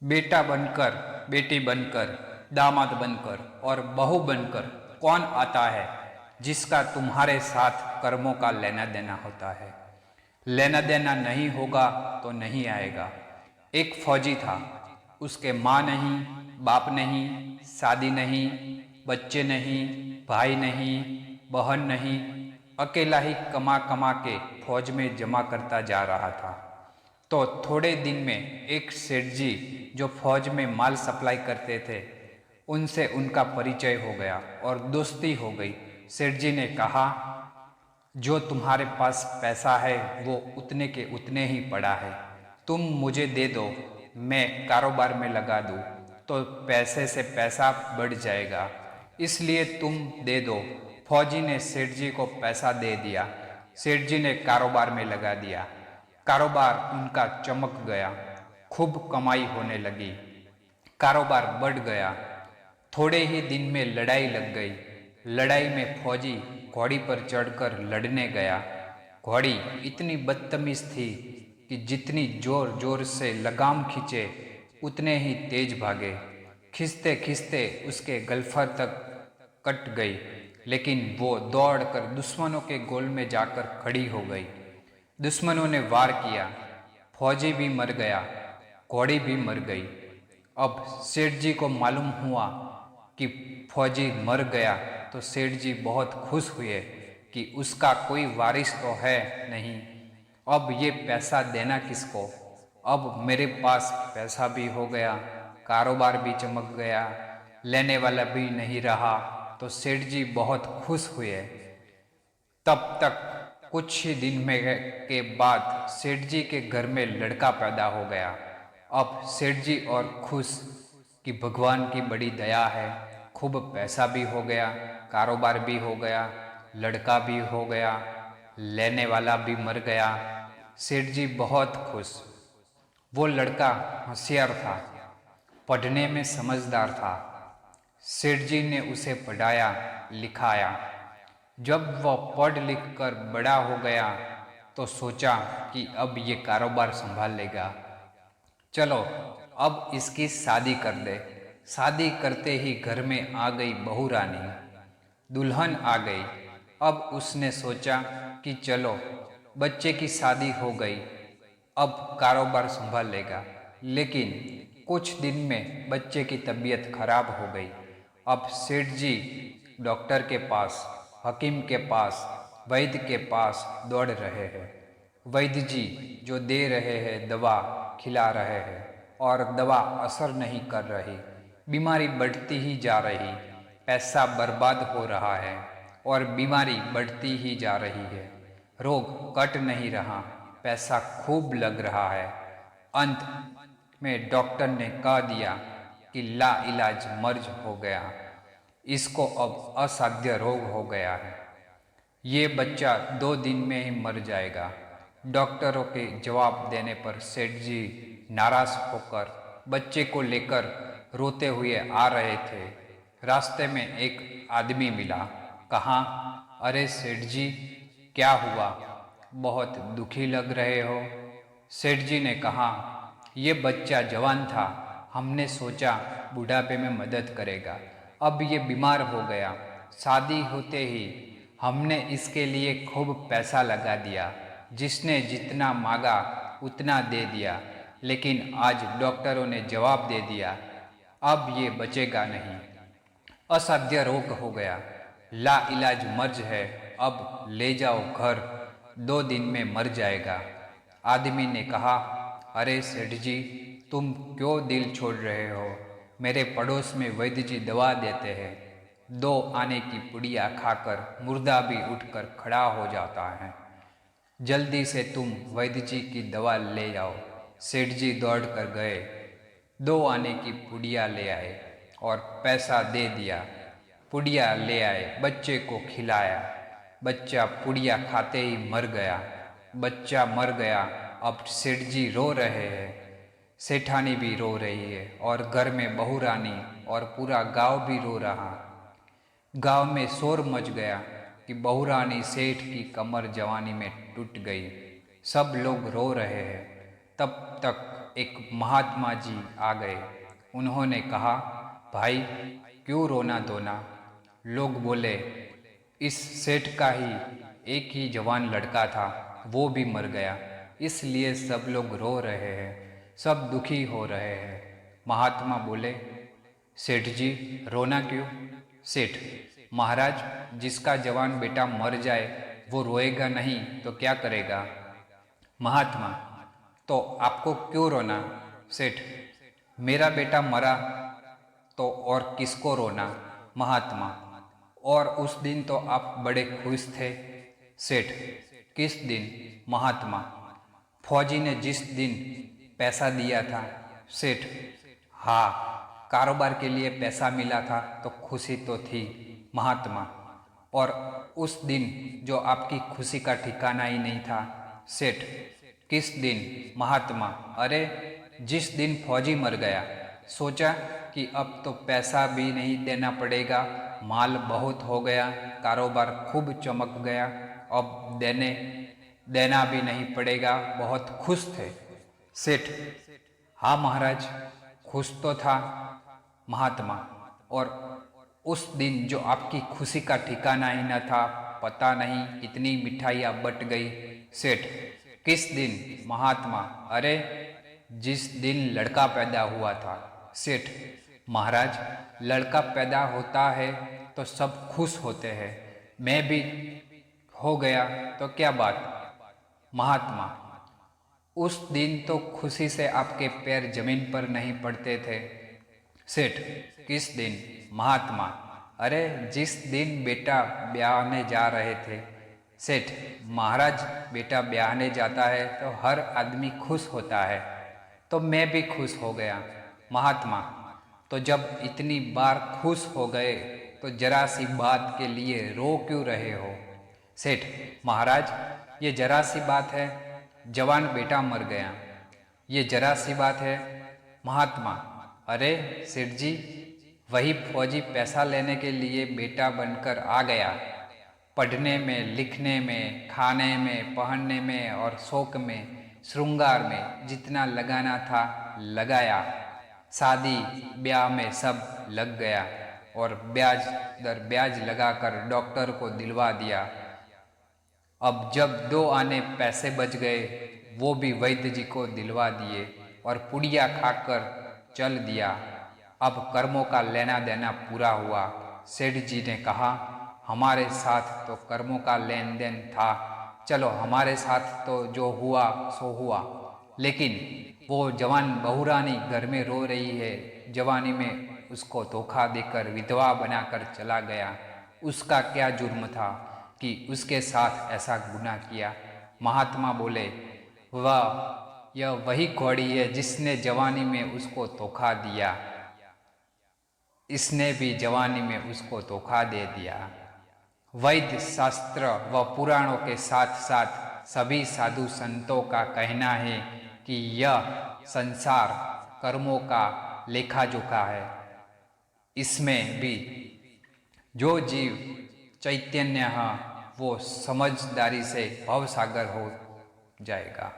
बेटा बनकर, बेटी बनकर, दामाद बनकर और बहू बनकर कौन आता है जिसका तुम्हारे साथ कर्मों का लेना देना होता है। लेना देना नहीं होगा तो नहीं आएगा। एक फौजी था, उसके माँ नहीं, बाप नहीं, शादी नहीं, बच्चे नहीं, भाई नहीं, बहन नहीं, अकेला ही कमा कमा के फौज में जमा करता जा रहा था। तो थोड़े दिन में एक सेठ जी जो फौज में माल सप्लाई करते थे, उनसे उनका परिचय हो गया और दोस्ती हो गई। सेठ जी ने कहा, जो तुम्हारे पास पैसा है वो उतने के उतने ही पड़ा है, तुम मुझे दे दो, मैं कारोबार में लगा दूँ तो पैसे से पैसा बढ़ जाएगा, इसलिए तुम दे दो। फौजी ने सेठ जी को पैसा दे दिया। सेठ जी ने कारोबार में लगा दिया। कारोबार उनका चमक गया, खूब कमाई होने लगी, कारोबार बढ़ गया। थोड़े ही दिन में लड़ाई लग गई। लड़ाई में फौजी घोड़ी पर चढ़कर लड़ने गया। घोड़ी इतनी बदतमीज थी कि जितनी जोर जोर से लगाम खींचे उतने ही तेज भागे। खींचते खींचते उसके गलफर तक कट गई, लेकिन वो दौड़कर दुश्मनों के गोल में जाकर खड़ी हो गई। दुश्मनों ने वार किया, फौजी भी मर गया, घोड़ी भी मर गई। अब सेठ जी को मालूम हुआ कि फौजी मर गया तो सेठ जी बहुत खुश हुए कि उसका कोई वारिस तो है नहीं। अब ये पैसा देना किसको? अब मेरे पास पैसा भी हो गया, कारोबार भी चमक गया, लेने वाला भी नहीं रहा। तो सेठ जी बहुत खुश हुए। तब तक कुछ ही दिन में के बाद सेठ जी के घर में लड़का पैदा हो गया। अब सेठ जी और खुश कि भगवान की बड़ी दया है, खूब पैसा भी हो गया, कारोबार भी हो गया, लड़का भी हो गया, लेने वाला भी मर गया। सेठ जी बहुत खुश। वो लड़का होशियार था, पढ़ने में समझदार था। सेठ जी ने उसे पढ़ाया लिखाया। जब वह पढ़ लिख कर बड़ा हो गया तो सोचा कि अब ये कारोबार संभाल लेगा। चलो अब इसकी शादी कर दे। शादी करते ही घर में आ गई बहू रानी, दुल्हन आ गई। अब उसने सोचा कि चलो बच्चे की शादी हो गई, अब कारोबार संभाल लेगा। लेकिन कुछ दिन में बच्चे की तबीयत खराब हो गई। अब सेठ जी डॉक्टर के पास, हकीम के पास, वैद्य के पास दौड़ रहे हैं। वैद्य जी जो दे रहे हैं दवा, खिला रहे हैं और दवा असर नहीं कर रही, बीमारी बढ़ती ही जा रही, पैसा बर्बाद हो रहा है और बीमारी बढ़ती ही जा रही है। रोग कट नहीं रहा, पैसा खूब लग रहा है। अंत में डॉक्टर ने कह दिया कि ला इलाज मर्ज हो गया, इसको अब असाध्य रोग हो गया है, ये बच्चा 2 दिन में ही मर जाएगा। डॉक्टरों के जवाब देने पर सेठ जी नाराज होकर बच्चे को लेकर रोते हुए आ रहे थे। रास्ते में एक आदमी मिला। कहा, अरे सेठ जी, क्या हुआ, बहुत दुखी लग रहे हो? सेठ जी ने कहा, ये बच्चा जवान था, हमने सोचा बुढ़ापे में मदद करेगा, अब ये बीमार हो गया। शादी होते ही हमने इसके लिए खूब पैसा लगा दिया, जिसने जितना मांगा उतना दे दिया, लेकिन आज डॉक्टरों ने जवाब दे दिया, अब ये बचेगा नहीं, असाध्य रोग हो गया, ला इलाज मर्ज है, अब ले जाओ घर, 2 दिन में मर जाएगा। आदमी ने कहा, अरे सेठ जी, तुम क्यों दिल छोड़ रहे हो? मेरे पड़ोस में वैद्य जी दवा देते हैं, 2 आने की पुड़िया खाकर मुर्दा भी उठकर खड़ा हो जाता है। जल्दी से तुम वैद्य जी की दवा ले आओ। सेठ जी दौड़ कर गए, 2 आने की पुड़िया ले आए और पैसा दे दिया। पुड़िया ले आए, बच्चे को खिलाया। बच्चा पुड़िया खाते ही मर गया। बच्चा मर गया। अब सेठ जी रो रहे हैं, सेठानी भी रो रही है और घर में बहू रानी और पूरा गांव भी रो रहा। गांव में शोर मच गया कि बहू रानी सेठ की कमर जवानी में टूट गई। सब लोग रो रहे हैं। तब तक एक महात्मा जी आ गए। उन्होंने कहा, भाई क्यों रोना धोना। लोग बोले, इस सेठ का ही एक ही जवान लड़का था, वो भी मर गया, इसलिए सब लोग रो रहे हैं, सब दुखी हो रहे हैं। महात्मा बोले, सेठ जी रोना क्यों। सेठ, महाराज जिसका जवान बेटा मर जाए वो रोएगा नहीं तो क्या करेगा। महात्मा, तो आपको क्यों रोना। सेठ, मेरा बेटा मरा तो और किसको रोना। महात्मा, और उस दिन तो आप बड़े खुश थे। सेठ, किस दिन। महात्मा, फौजी ने जिस दिन पैसा दिया था। सेठ, हाँ, कारोबार के लिए पैसा मिला था तो खुशी तो थी। महात्मा, और उस दिन जो आपकी खुशी का ठिकाना ही नहीं था। सेठ, किस दिन। महात्मा, अरे जिस दिन फौजी मर गया, सोचा कि अब तो पैसा भी नहीं देना पड़ेगा, माल बहुत हो गया, कारोबार खूब चमक गया, अब देना भी नहीं पड़ेगा, बहुत खुश थे। सेठ, हाँ महाराज, खुश तो था। महात्मा, और उस दिन जो आपकी खुशी का ठिकाना ही न था, पता नहीं कितनी मिठाइयाँ बट गई। सेठ, किस दिन। महात्मा, अरे जिस दिन लड़का पैदा हुआ था। सेठ, महाराज लड़का पैदा होता है तो सब खुश होते हैं, मैं भी हो गया तो क्या बात। महात्मा, उस दिन तो खुशी से आपके पैर जमीन पर नहीं पड़ते थे। सेठ, किस दिन। महात्मा, अरे जिस दिन बेटा ब्याहने जा रहे थे। सेठ, महाराज बेटा ब्याहने जाता है तो हर आदमी खुश होता है, तो मैं भी खुश हो गया। महात्मा, तो जब इतनी बार खुश हो गए तो जरा सी बात के लिए रो क्यों रहे हो। सेठ, महाराज ये जरा सी बात है, जवान बेटा मर गया, ये जरा सी बात है। महात्मा, अरे सेठ जी, वही फौजी पैसा लेने के लिए बेटा बनकर आ गया, पढ़ने में, लिखने में, खाने में, पहनने में और शौक में, श्रृंगार में जितना लगाना था लगाया, शादी ब्याह में सब लग गया और ब्याज दर ब्याज लगाकर डॉक्टर को दिलवा दिया। अब जब 2 आने पैसे बच गए वो भी वैद्य जी को दिलवा दिए और पुड़िया खाकर चल दिया। अब कर्मों का लेना देना पूरा हुआ। सेठ जी ने कहा, हमारे साथ तो कर्मों का लेन देन था, चलो हमारे साथ तो जो हुआ सो हुआ, लेकिन वो जवान बहुरानी घर में रो रही है, जवानी में उसको धोखा देकर विधवा बनाकर चला गया, उसका क्या जुर्म था कि उसके साथ ऐसा गुनाह किया। महात्मा बोले, वाह, यह वही घोड़ी है जिसने जवानी में उसको धोखा दिया, इसने भी जवानी में उसको धोखा दे दिया। वैद्य शास्त्र व पुराणों के साथ साथ सभी साधु संतों का कहना है कि यह संसार कर्मों का लेखा जोखा है। इसमें भी जो जीव चैतन्य है वो समझदारी से भवसागर हो जाएगा।